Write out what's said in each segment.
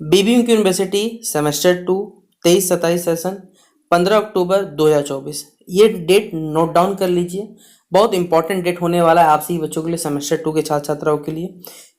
BBM university semester 2 23-27 session 15 अक्टूबर 2024। ये date note down कर लीजिए। बहुत इंपॉर्टेंट डेट होने वाला है आप सभी बच्चों के लिए, सेमेस्टर 2 के छात्र छात्राओं के लिए,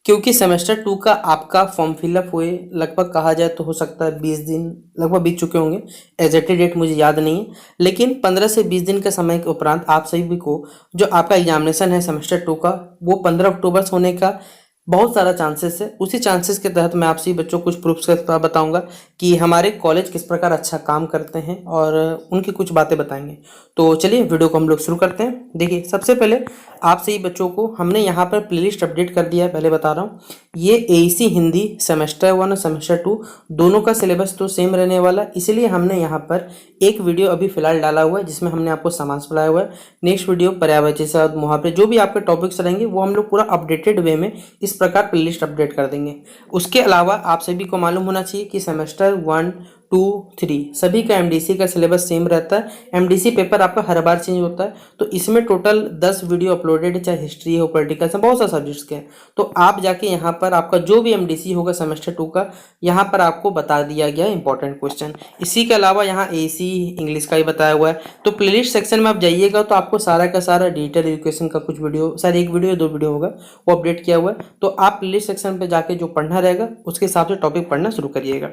क्योंकि सेमेस्टर 2 का आपका फॉर्म फिलअप हुए लगभग कहा जाए तो हो सकता है 20 दिन लगभग बीत चुके होंगे। एग्जैक्ट डेट मुझे याद नहीं है, लेकिन 15 से 20 दिन के समय के उपरांत आप सभी को जो आपका एग्जामिनेशन है सेमेस्टर 2 का, वो 15 अक्टूबर से होने का बहुत सारा चांसेस है। उसी चांसेस के तहत मैं आपसे बच्चों कुछ प्रूफ्स के साथ बताऊंगा कि हमारे कॉलेज किस प्रकार अच्छा काम करते हैं और उनकी कुछ बातें बताएंगे। तो चलिए वीडियो को हम लोग शुरू करते हैं। देखिए, सबसे पहले आप सही बच्चों को हमने यहाँ पर प्लेलिस्ट अपडेट कर दिया है। पहले बता रहा हूँ, ये एईसी हिंदी सेमेस्टर 1 और सेमेस्टर 2 दोनों का सिलेबस तो सेम रहने वाला है, इसलिए हमने यहाँ पर एक वीडियो अभी फिलहाल डाला हुआ है जिसमें हमने आपको समास पढ़ाया हुआ है। नेक्स्ट वीडियो पर्यायवाची के साथ मुहावरे जो भी आपके टॉपिक्स रहेंगे वो हम लोग पूरा अपडेटेड वे में इस प्रकार प्लेलिस्ट अपडेट कर देंगे। उसके अलावा आप सभी को मालूम होना चाहिए कि सेमेस्टर 1, 2, 3 सभी का एमडीसी का सिलेबस सेम रहता है। एमडीसी पेपर आपका हर बार चेंज होता है, तो इसमें टोटल 10 वीडियो अपलोडेड है, चाहे हिस्ट्री हो, पॉलिटिकल से बहुत सारे सब्जेक्ट्स के हैं। तो आप जाके यहाँ पर आपका जो भी एमडीसी होगा सेमेस्टर 2 का, यहाँ पर आपको बता दिया गया इंपॉर्टेंट क्वेश्चन। इसी के अलावा यहाँ एसी इंग्लिश का ही बताया हुआ है। तो प्लेलिस्ट सेक्शन में आप जाइएगा तो आपको सारा का सारा डिजिटल एजुकेशन का कुछ वीडियो, शायद एक वीडियो या 2 वीडियो होगा, वो अपडेट किया हुआ है। तो आप प्लेलिस्ट सेक्शन पे जाके जो पढ़ना रहेगा उसके हिसाब से टॉपिक पढ़ना शुरू करिएगा।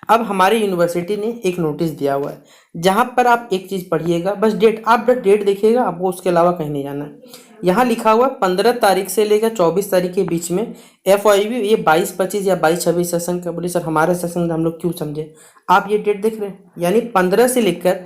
अब हमारी यूनिवर्सिटी ने एक नोटिस दिया हुआ है जहां पर आप एक चीज पढ़िएगा, बस डेट, आप बस डेट देखिएगा, आपको उसके अलावा कहीं नहीं जाना है। यहाँ लिखा हुआ 15 तारीख से लेकर 24 तारीख के बीच में FYB, ये 22-25 या 22-26 सेशन का। बोले सर हमारे सेशन हम लोग क्यों समझे? आप ये डेट देख रहे हैं, यानी 15 से लेकर,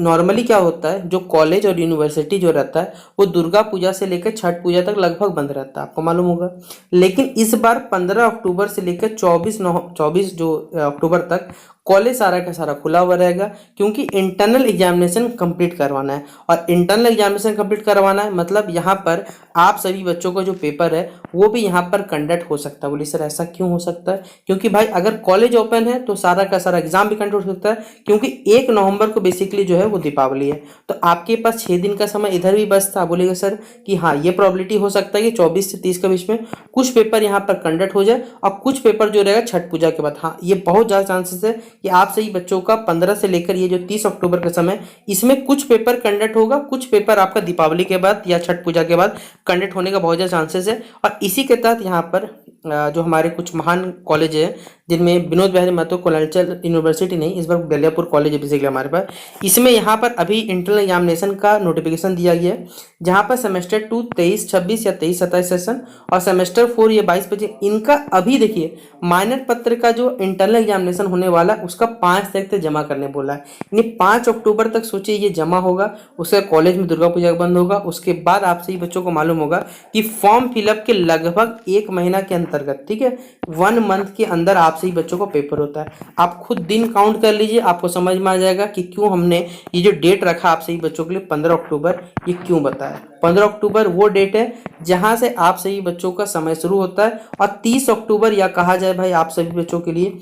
नॉर्मली क्या होता है जो कॉलेज और यूनिवर्सिटी जो रहता है वो दुर्गा पूजा से लेकर छठ पूजा तक लगभग बंद रहता है, आपको मालूम होगा। लेकिन इस बार 15 अक्टूबर से लेकर 24 जो अक्टूबर तक कॉलेज सारा का सारा खुला हुआ रहेगा, क्योंकि इंटरनल एग्जामिनेशन कंप्लीट करवाना है। और इंटरनल एग्जामिनेशन कंप्लीट करवाना है मतलब यहाँ पर आप सभी बच्चों का जो पेपर है वो भी यहाँ पर कंडक्ट हो सकता है। बोलिए सर ऐसा क्यों हो सकता है? क्योंकि भाई अगर कॉलेज ओपन है तो सारा का सारा एग्जाम भी कंडक्ट हो सकता है, क्योंकि 1 नवंबर को बेसिकली जो है वो दीपावली है। तो आपके पास 6 दिन का समय इधर भी बचता। बोलेगा सर कि हाँ, ये प्रॉबिलिटी हो सकता है कि 24 से 30 के बीच में कुछ पेपर यहाँ पर कंडक्ट हो जाए और कुछ पेपर जो रहेगा छठ पूजा के बाद। हाँ, ये बहुत ज़्यादा चांसेस है कि आप सही बच्चों का 15 से लेकर ये जो 30 अक्टूबर का समय, इसमें कुछ पेपर कंडक्ट होगा, कुछ पेपर आपका दीपावली के बाद या छठ पूजा के बाद कंडक्ट होने का बहुत ज़्यादा चांसेस है। और इसी के तहत यहाँ पर जो हमारे कुछ महान कॉलेज है, जिनमें विनोद बिहारी महतो कोलांचल यूनिवर्सिटी नहीं, इस बार बेलियापुर कॉलेज है बेसिकली हमारे पास, इसमें यहाँ पर अभी इंटरनल एग्जामिनेशन का नोटिफिकेशन दिया गया है, जहाँ पर सेमेस्टर 2 23-26 या 23-27 सेशन और सेमेस्टर 4 ये 22-25, इनका अभी देखिए माइनर पत्र का जो इंटरनल एग्जामिनेशन होने वाला है उसका 5 तारीख तक जमा करने बोला है। यानी 5 अक्टूबर तक सोचिए ये जमा होगा, उसका कॉलेज में दुर्गा पूजा बंद होगा। उसके बाद आप सही बच्चों को मालूम होगा कि फॉर्म फिलअप के लगभग 1 महीना के अंतर्गत, ठीक है, 1 मंथ के अंदर आप सही बच्चों को पेपर होता है। आप खुद दिन काउंट कर लीजिए, आपको समझ में आ जाएगा कि क्यों हमने ये जो डेट रखा आप सही बच्चों के लिए 15 अक्टूबर, ये क्यों बताया। 15 अक्टूबर वो डेट है जहां से आप सही बच्चों का समय शुरू होता है, और 30 अक्टूबर या कहा जाए भाई आप सभी बच्चों के लिए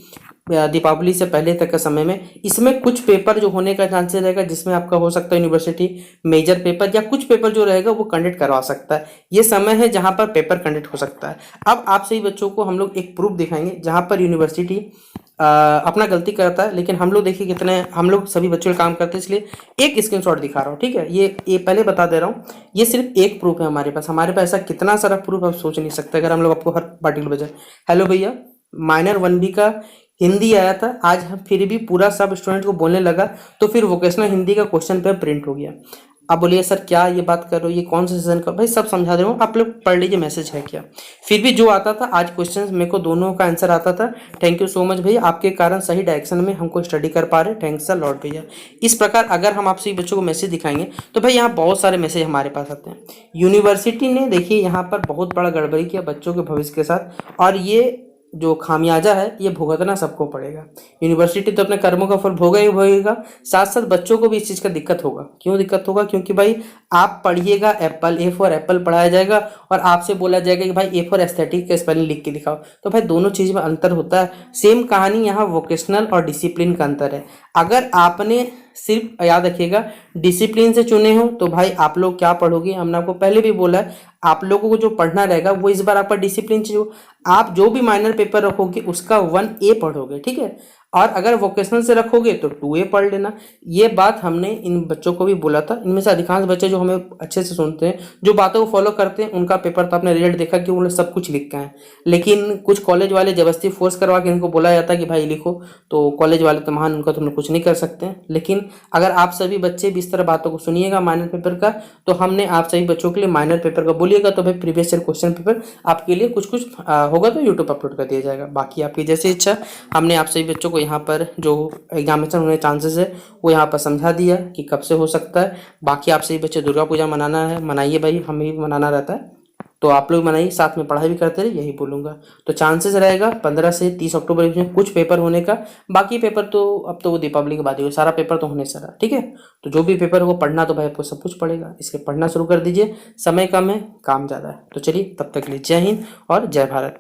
दीपावली से पहले तक का समय में, इसमें कुछ पेपर जो होने का चांसेस रहेगा, जिसमें आपका हो सकता है यूनिवर्सिटी मेजर पेपर या कुछ पेपर जो रहेगा वो कंडक्ट करवा सकता है। ये समय है जहां पर पेपर कंडक्ट हो सकता है। अब आप सही बच्चों को हम लोग एक प्रूफ दिखाएंगे जहां पर यूनिवर्सिटी अपना गलती करता है, लेकिन हम लोग देखिए कितने, हम लोग सभी बच्चों का काम करते हैं, इसलिए एक स्क्रीनशॉट दिखा रहा हूँ, ठीक है। ये पहले बता दे रहा हूँ, ये सिर्फ एक प्रूफ है हमारे पास ऐसा कितना सारा प्रूफ आप सोच नहीं सकते अगर हम लोग आपको हर पार्टिकुलर वजह। हेलो भैया, माइनर 1B का हिंदी आया था, आज हम फिर भी पूरा सब स्टूडेंट को बोलने लगा, तो फिर वोकेशनल हिंदी का क्वेश्चन पेपर प्रिंट हो गया। अब बोलिए सर क्या ये बात कर रहे हो, ये कौन सा सेशन का? भाई सब समझा दे रहा हूँ, आप लोग पढ़ लीजिए मैसेज है क्या। फिर भी जो आता था आज क्वेश्चन मेरे को दोनों का आंसर आता था। थैंक यू सो मच भैया, आपके कारण सही डायरेक्शन में हमको स्टडी कर पा रहे, थैंक्स अ लॉट भैया। इस प्रकार अगर हम आपसे बच्चों को मैसेज दिखाएंगे तो भाई यहाँ बहुत सारे मैसेज हमारे पास आते हैं। यूनिवर्सिटी ने देखिए यहाँ पर बहुत बड़ा गड़बड़ी किया बच्चों के भविष्य के साथ, और ये जो खामियाजा है ये भुगतना सबको पड़ेगा। यूनिवर्सिटी तो अपने कर्मों का फल भोगा ही भोगेगा, साथ साथ बच्चों को भी इस चीज़ का दिक्कत होगा। क्यों दिक्कत होगा? क्योंकि भाई आप पढ़िएगा एप्पल, ए फॉर एप्पल पढ़ाया जाएगा, और आपसे बोला जाएगा कि भाई ए फॉर एस्थेटिक का स्पेलिंग लिख के दिखाओ। तो भाई दोनों चीज़ में अंतर होता है। सेम कहानी यहाँ वोकेशनल और डिसिप्लिन का अंतर है। अगर आपने सिर्फ याद रखिएगा डिसिप्लिन से चुने हो तो भाई आप लोग क्या पढ़ोगे, हमने आपको पहले भी बोला है आप लोगों को जो पढ़ना रहेगा वो इस बार आपका डिसिप्लिन से जो आप जो भी माइनर पेपर रखोगे उसका 1A पढ़ोगे, ठीक है। और अगर वोकेशनल से रखोगे तो 2A पढ़ लेना। ये बात हमने इन बच्चों को भी बोला था। इनमें से अधिकांश बच्चे जो हमें अच्छे से सुनते हैं, जो बातों को फॉलो करते हैं, उनका पेपर तो आपने रिजल्ट देखा कि उन्होंने सब कुछ लिख के हैं। लेकिन कुछ कॉलेज वाले जबरदस्ती फोर्स करवा के इनको बोला जाता है कि भाई लिखो, तो कॉलेज वाले तो महान, उनका तो हम कुछ नहीं कर सकते हैं। लेकिन अगर आप सभी बच्चे भी इस तरह बातों को सुनिएगा माइनर पेपर का, तो हमने आप सभी बच्चों के लिए माइनर पेपर का बोलिएगा तो भाई प्रीवियस ईयर क्वेश्चन पेपर आपके लिए कुछ कुछ होगा तो यूट्यूब अपलोड कर दिया जाएगा। बाकी आपकी जैसी इच्छा। हमने आप सभी बच्चों को यहाँ पर जो एग्जामिनेशन होने चांसेस है वो यहाँ पर समझा दिया कि कब से हो सकता है। बाकी आप सभी बच्चे दुर्गा पूजा मनाना है, मनाइए भाई, हमें भी मनाना रहता है, तो आप लोग मनाइए, साथ में पढ़ाई भी करते रहिए, यही बोलूँगा। तो चांसेस रहेगा 15 से 30 अक्टूबर के बीच में कुछ पेपर होने का। बाकी पेपर तो अब तो वो दीपावली के बाद ही हो, सारा पेपर तो होने से रहा, ठीक है। तो जो भी पेपर हो पढ़ना तो भाई आपको सब कुछ पड़ेगा, इसलिए पढ़ना शुरू कर दीजिए। समय कम है, काम ज़्यादा है। तो चलिए तब तक के लिए जय हिंद और जय भारत।